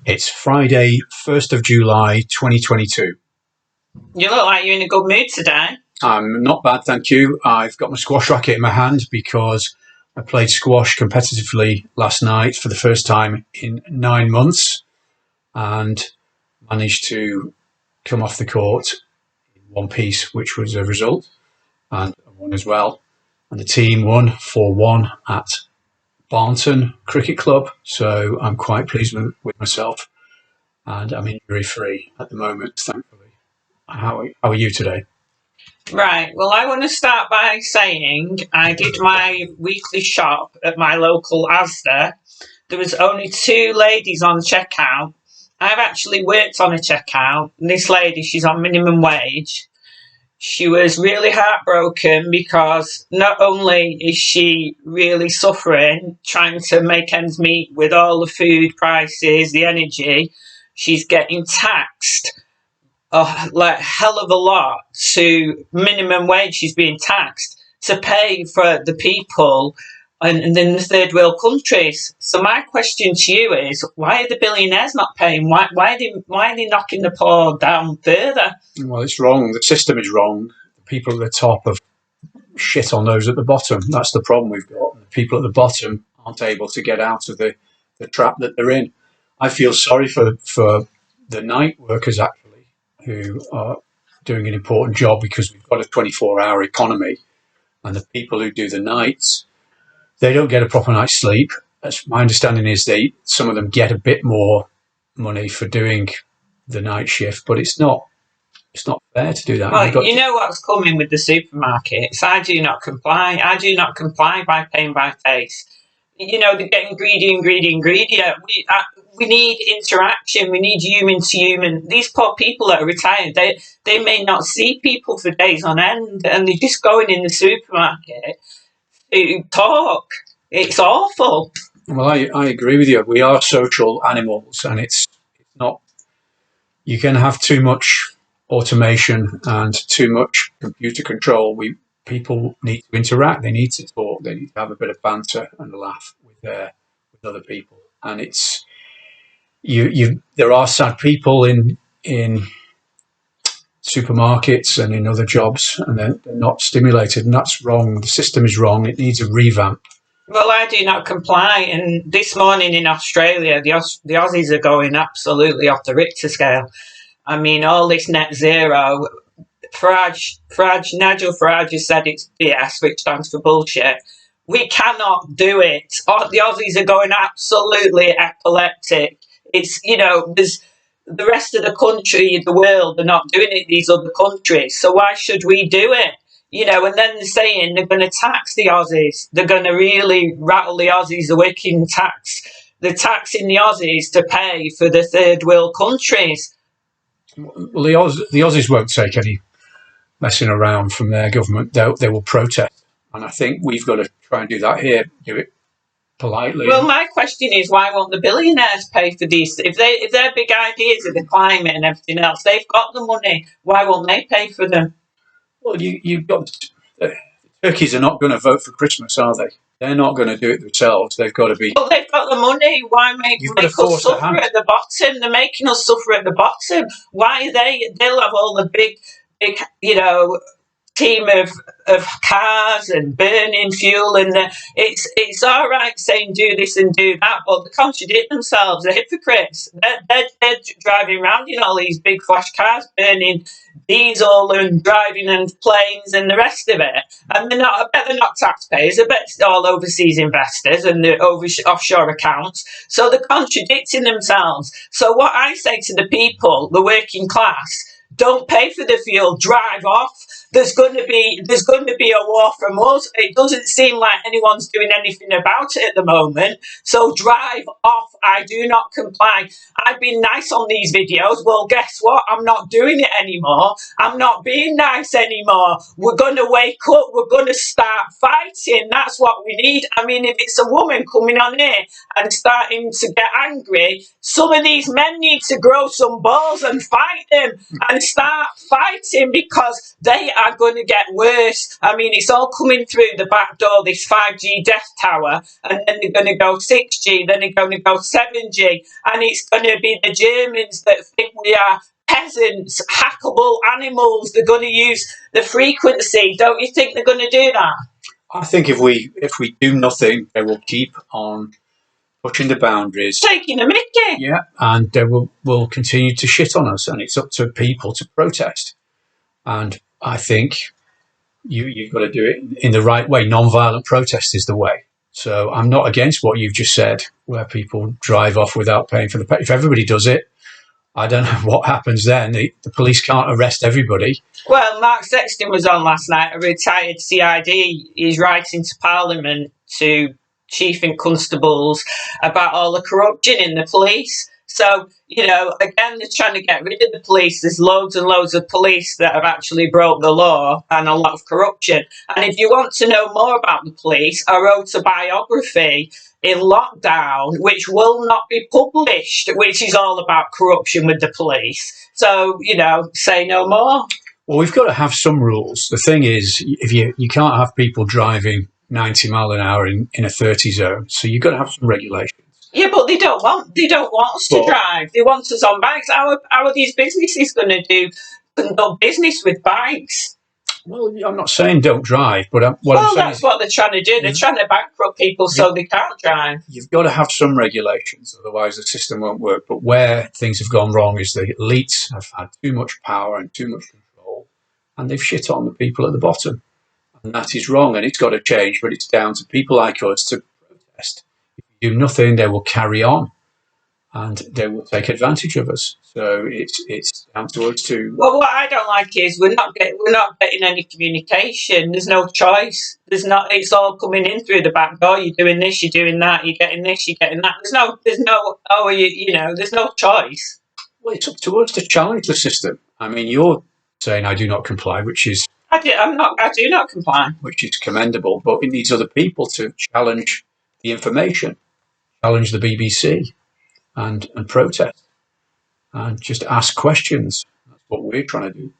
It's Friday, 1st of July, 2022. You look like you're in a good mood today. I'm not bad, thank you. I've got my squash racket in my hand because I played squash competitively last night for the first time in 9 months and managed to come off the court in one piece, which was a result, and I won as well. And the team won 4-1 at Barnton Cricket Club, so I'm quite pleased with myself, and I'm injury free at the moment, thankfully. How are you today? Right, well, I want to start by saying I did my weekly shop at my local Asda. There was only 2 ladies on checkout. I've actually worked on a checkout, and this lady, she's on minimum wage. She was really heartbroken because not only is she really suffering trying to make ends meet with all the food prices, the energy, she's getting taxed like hell of a lot to minimum wage. She's being taxed to pay for the people and in the third world countries. So my question to you is, why are the billionaires not paying? Why are they knocking the poor down further? Well, it's wrong. The system is wrong. The people at the top have shit on those at the bottom. That's the problem we've got. The people at the bottom aren't able to get out of the trap that they're in. I feel sorry for the night workers, actually, who are doing an important job because we've got a 24-hour economy, and the people who do the nights, they don't get a proper night's sleep. My understanding is some of them get a bit more money for doing the night shift, but it's not fair to do that. Well, you know what's coming with the supermarkets. I do not comply. I do not comply by paying by face. You know, they're getting greedy and greedy and greedier. We need interaction. We need human to human. These poor people that are retired, they may not see people for days on end, and they're just going in the supermarket to talk. It's awful. Well, I agree with you. We are social animals, and it's not. You can have too much automation and too much computer control. People need to interact. They need to talk. They need to have a bit of banter and a laugh with other people. And it's there are sad people in supermarkets and in other jobs, and they're not stimulated, and that's wrong. The system is wrong. It needs a revamp. Well, I do not comply. And this morning in Australia, the Aussies are going absolutely off the Richter scale. I mean, all this net zero, Nigel Farage has said it's BS, which stands for bullshit. We cannot do it. The Aussies are going absolutely epileptic. It's, there's the rest of the country, the world, they're not doing it, these other countries. So why should we do it? And then they're saying they're going to tax the Aussies. They're going to really rattle the Aussies, the working tax. They're taxing the Aussies to pay for the third world countries. Well, the Aussies won't take any messing around from their government. They will protest. And I think we've got to try and do that here, do it politely. Well, my question is, why won't the billionaires pay for these? If their big ideas of the climate and everything else, they've got the money, why won't they pay for them? Well, you've got the turkeys are not going to vote for Christmas, are they? They're not going to do it themselves. They've got to be. Well, they've got the money. Why make us suffer at the bottom? They're making us suffer at the bottom. Why they'll have all the big, team of cars and burning fuel, and it's all right saying do this and do that, but they contradict themselves. They're hypocrites. They're driving around in all these big flash cars, burning diesel and driving and planes and the rest of it. And I bet they're not taxpayers. I bet it's all overseas investors and the offshore accounts. So they're contradicting themselves. So what I say to the people, the working class, don't pay for the fuel, drive off. There's going to be a war from us. It doesn't seem like anyone's doing anything about it at the moment. So drive off. I do not comply. I've been nice on these videos. Well, guess what? I'm not doing it anymore. I'm not being nice anymore. We're going to wake up. We're going to start fighting. That's what we need. I mean, if it's a woman coming on here and starting to get angry, some of these men need to grow some balls and fight them and start fighting, because they are going to get worse. I mean, it's all coming through the back door, this 5G death tower, and then they're going to go 6G, then they're going to go 7G, and it's going to be the Germans that think we are peasants, hackable animals. They're going to use the frequency. Don't you think they're going to do that? I think if we do nothing, they will keep on pushing the boundaries, taking a mickey. Yeah, and they will continue to shit on us, and it's up to people to protest. And I think you've got to do it in the right way. Non-violent protest is the way. So I'm not against what you've just said, where people drive off without paying for the pay. If everybody does it, I don't know what happens then. The police can't arrest everybody. Well, Mark Sexton was on last night, a retired CID. He's writing to Parliament, to chief and constables, about all the corruption in the police. So, again, they're trying to get rid of the police. There's loads and loads of police that have actually broke the law, and a lot of corruption. And if you want to know more about the police, I wrote a biography in lockdown, which will not be published, which is all about corruption with the police. So, say no more. Well, we've got to have some rules. The thing is, if you can't have people driving 90 mile an hour in a 30 zone, so you've got to have some regulations. Yeah, but they don't want us to drive. They want us on bikes. How are these businesses going to conduct business with bikes? Well, I'm not saying don't drive, but I'm saying that's what they're trying to do. They're trying to bankrupt people so they can't drive. You've got to have some regulations, otherwise the system won't work. But where things have gone wrong is the elites have had too much power and too much control, and they've shit on the people at the bottom. And that is wrong, and it's got to change, but it's down to people like us to protest. If you do nothing, they will carry on, and they will take advantage of us. So it's down to us to... Well, what I don't like is we're not getting any communication. There's no choice. It's all coming in through the back door. You're doing this, you're doing that, you're getting this, you're getting that. There's no choice. Well, it's up to us to challenge the system. I mean, you're saying I do not comply, which is... I do not comply. Which is commendable, but it needs other people to challenge the information, challenge the BBC, and protest, and just ask questions. That's what we're trying to do.